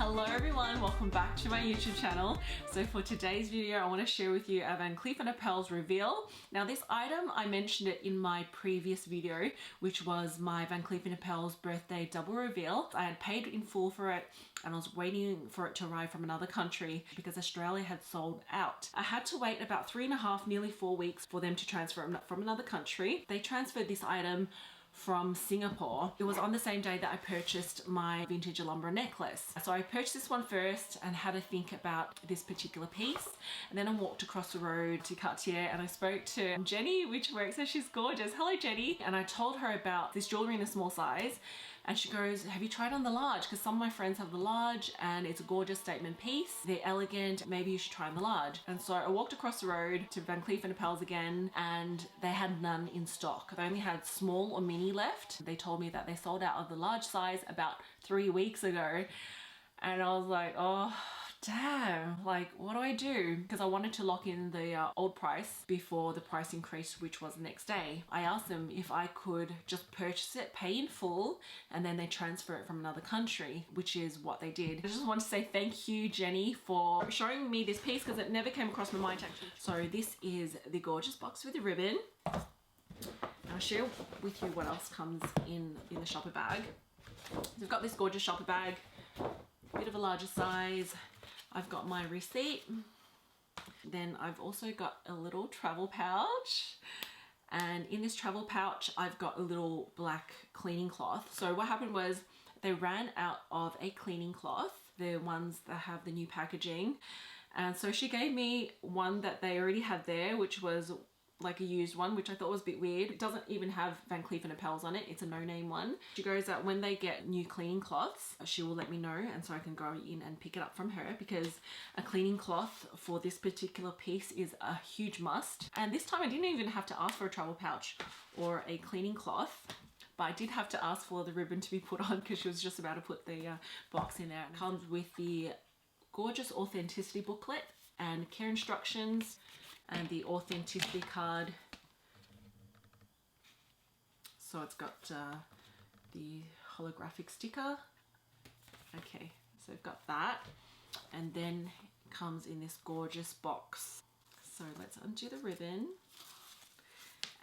Hello everyone, welcome back to my YouTube channel. So for today's video, I want to share with you a Van Cleef & Arpels reveal. Now this item, I mentioned it in my previous video, which was my Van Cleef & Arpels birthday double reveal. I had paid in full for it and I was waiting for it to arrive from another country because Australia had sold out. I had to wait about 3.5, nearly 4 weeks for them to transfer from another country. They transferred this item from Singapore. It was on the same day that I purchased my vintage Alhambra necklace. So I purchased this one first and had a think about this particular piece. And then I walked across the road to Cartier and I spoke to Jenny, which works there. She's gorgeous. Hello, Jenny. And I told her about this jewelry in a small size. And she goes, have you tried on the large? Because some of my friends have the large and it's a gorgeous statement piece. They're elegant. Maybe you should try on the large. And so I walked across the road to Van Cleef & Arpels again and they had none in stock. They only had small or mini left. They told me that they sold out of the large size about 3 weeks ago. And I was like, oh, damn, like what do I do? Because I wanted to lock in the old price before the price increased, which was the next day. I asked them if I could just purchase it, pay in full, and then they transfer it from another country, which is what they did. I just want to say thank you, Jenny, for showing me this piece because it never came across my mind actually. So this is the gorgeous box with the ribbon. I'll share with you what else comes in the shopper bag. So we've got this gorgeous shopper bag, bit of a larger size. I've got my receipt. Then I've also got a little travel pouch. And in this travel pouch, I've got a little black cleaning cloth. So what happened was they ran out of a cleaning cloth, the ones that have the new packaging. And so she gave me one that they already had there, which was like a used one, which I thought was a bit weird. It doesn't even have Van Cleef & Arpels on it. It's a no-name one. She goes that when they get new cleaning cloths, she will let me know and so I can go in and pick it up from her because a cleaning cloth for this particular piece is a huge must. And this time I didn't even have to ask for a travel pouch or a cleaning cloth. But I did have to ask for the ribbon to be put on because she was just about to put the box in there. It comes with the gorgeous authenticity booklet and care instructions and the authenticity card. So it's got the holographic sticker. Okay, so we've got that. And then it comes in this gorgeous box. So let's undo the ribbon.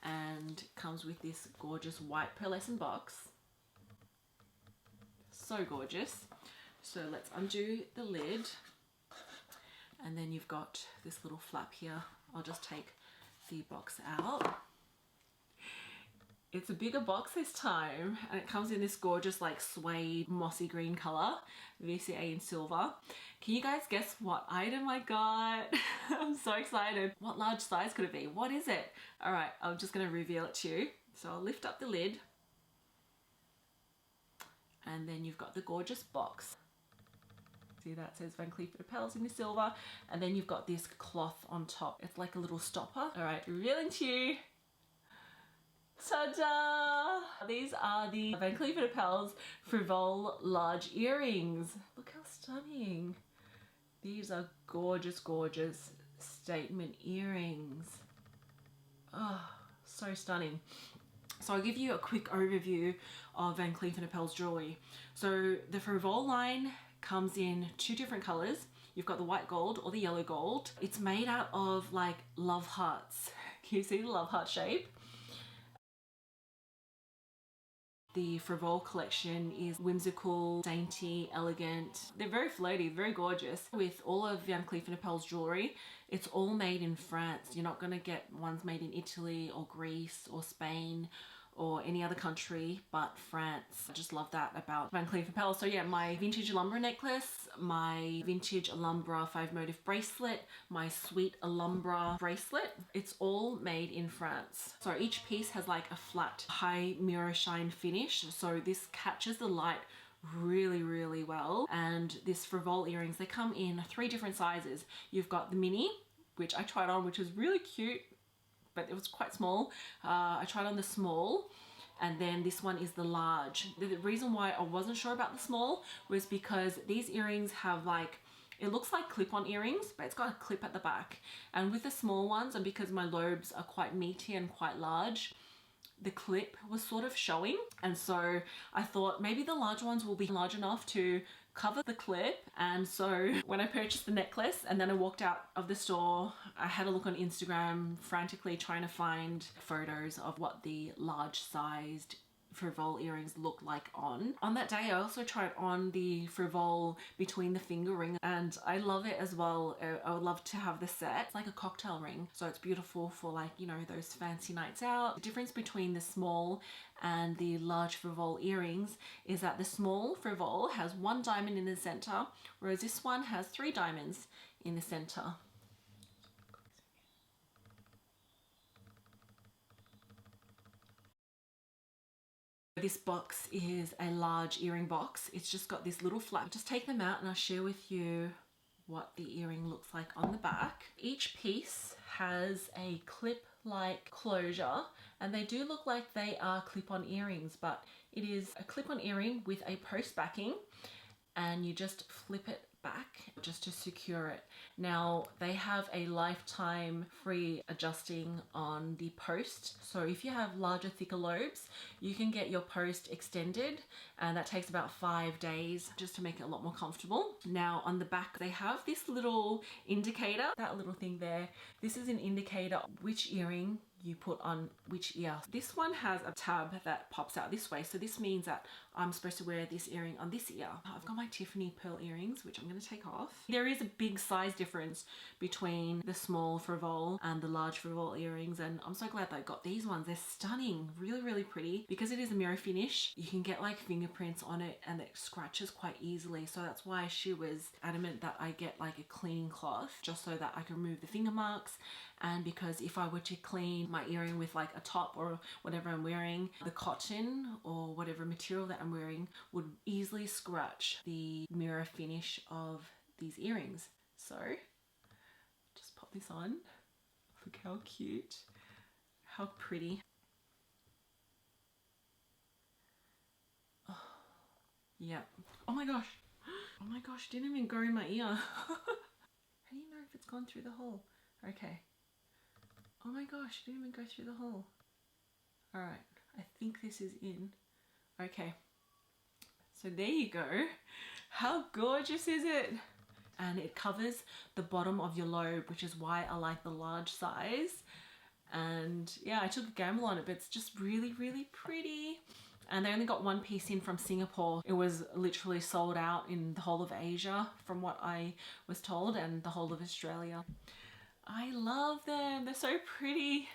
And it comes with this gorgeous white pearlescent box. So gorgeous. So let's undo the lid. And then you've got this little flap here. I'll just take the box out. It's a bigger box this time and it comes in this gorgeous like suede mossy green color, VCA in silver. Can you guys guess what item I got? I'm so excited. What large size could it be? What is it? All right, I'm just gonna reveal it to you. So I'll lift up the lid and then you've got the gorgeous box. See that says Van Cleef & Arpels in the silver, and then you've got this cloth on top. It's like a little stopper. All right, revealing to you. Ta-da! These are the Van Cleef & Arpels Frivole large earrings. Look how stunning. These are gorgeous, gorgeous statement earrings. Oh, so stunning. So I'll give you a quick overview of Van Cleef & Arpels jewelry. So the Frivole line comes in 2 different colors. You've got the white gold or the yellow gold. It's made out of like love hearts. Can you see the love heart shape? The Frivole collection is whimsical, dainty, elegant. They're very floaty, very gorgeous. With all of Van Cleef & Arpels jewelry, it's all made in France. You're not gonna get ones made in Italy or Greece or Spain or any other country but France. I just love that about Van Cleef & Arpels. So yeah, my vintage Alhambra necklace, my vintage Alhambra 5 motif bracelet, my sweet Alhambra bracelet, it's all made in France. So each piece has like a flat high mirror shine finish. So this catches the light really, really well. And this Frivole earrings, they come in 3 different sizes. You've got the mini, which I tried on, which was really cute, but it was quite small. I tried on the small, and then this one is the large. The reason why I wasn't sure about the small was because these earrings have like, it looks like clip-on earrings, but it's got a clip at the back. And with the small ones, and because my lobes are quite meaty and quite large, the clip was sort of showing. And so I thought maybe the large ones will be large enough to cover the clip. And so when I purchased the necklace and then I walked out of the store, I had a look on Instagram, frantically trying to find photos of what the large sized Frivole earrings look like on. On that day, I also tried on the Frivole between the finger ring, and I love it as well. I would love to have the set. It's like a cocktail ring, so it's beautiful for, like, you know, those fancy nights out. The difference between the small and the large Frivole earrings is that the small Frivole has 1 diamond in the center, whereas this one has 3 diamonds in the center. This box is a large earring box. It's just got this little flap. Just take them out and I'll share with you what the earring looks like on the back. Each piece has a clip-like closure, and they do look like they are clip-on earrings, but it is a clip-on earring with a post backing, and you just flip it back just to secure it. Now they have a lifetime free adjusting on the post, so if you have larger, thicker lobes, you can get your post extended, and that takes about 5 days just to make it a lot more comfortable. Now on the back they have this little indicator, that little thing there. This is an indicator which earring you put on which ear. This one has a tab that pops out this way, so this means that I'm supposed to wear this earring on this ear. I've got my Tiffany pearl earrings, which I'm going to take off. There is a big size difference between the small Frivole and the large Frivole earrings, and I'm so glad that I got these ones. They're stunning, really, really pretty. Because it is a mirror finish, you can get like fingerprints on it and it scratches quite easily, so that's why she was adamant that I get like a cleaning cloth, just so that I can remove the finger marks. And because if I were to clean my earring with like a top or whatever I'm wearing, the cotton or whatever material that I'm wearing would easily scratch the mirror finish of these earrings. So just pop this on. Look how cute, how pretty. Oh, yeah. Oh my gosh. Oh my gosh, didn't even go in my ear. How do you know if it's gone through the hole? Okay. Oh my gosh, it didn't even go through the hole. Alright, I think this is in. Okay, so there you go. How gorgeous is it? And it covers the bottom of your lobe, which is why I like the large size. And yeah, I took a gamble on it, but it's just really, really pretty. And they only got 1 piece in from Singapore. It was literally sold out in the whole of Asia, from what I was told, and the whole of Australia. I love them. They're so pretty.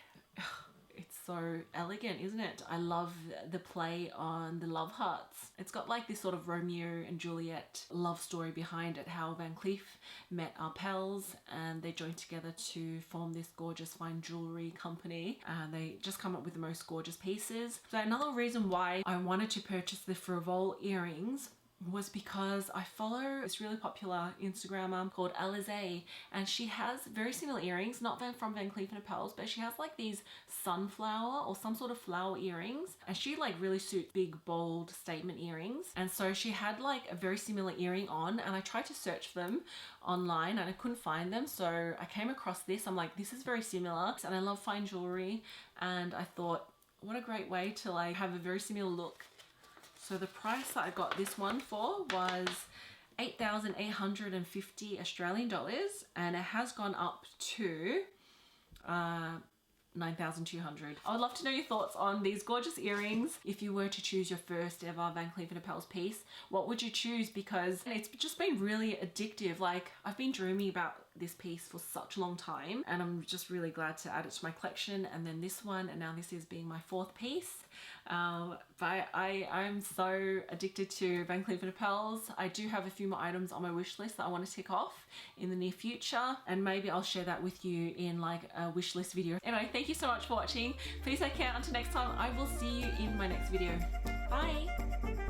It's so elegant, isn't it? I love the play on the love hearts. It's got like this sort of Romeo and Juliet love story behind it, how Van Cleef met Arpels and they joined together to form this gorgeous fine jewelry company, and they just come up with the most gorgeous pieces. So another reason why I wanted to purchase the Frivole earrings was because I follow this really popular Instagrammer called Alize, and she has very similar earrings, not from Van Cleef & Arpels, but she has like these sunflower or some sort of flower earrings, and she like really suits big, bold statement earrings. And so she had like a very similar earring on, and I tried to search for them online and I couldn't find them, so I came across this. I'm like, this is very similar, and I love fine jewelry, and I thought, what a great way to like have a very similar look. So the price that I got this one for was 8,850 Australian dollars, and it has gone up to 9,200. I would love to know your thoughts on these gorgeous earrings. If you were to choose your first ever Van Cleef & Arpels piece, what would you choose? Because it's just been really addictive. Like, I've been dreaming about this piece for such a long time, and I'm just really glad to add it to my collection. And then this one, and now this is being my 4th piece. But I'm so addicted to Van Cleef & Arpels. I do have a few more items on my wish list that I want to tick off in the near future, and maybe I'll share that with you in like a wish list video. Anyway, thank you so much for watching. Please take care. Until next time, I will see you in my next video. Bye.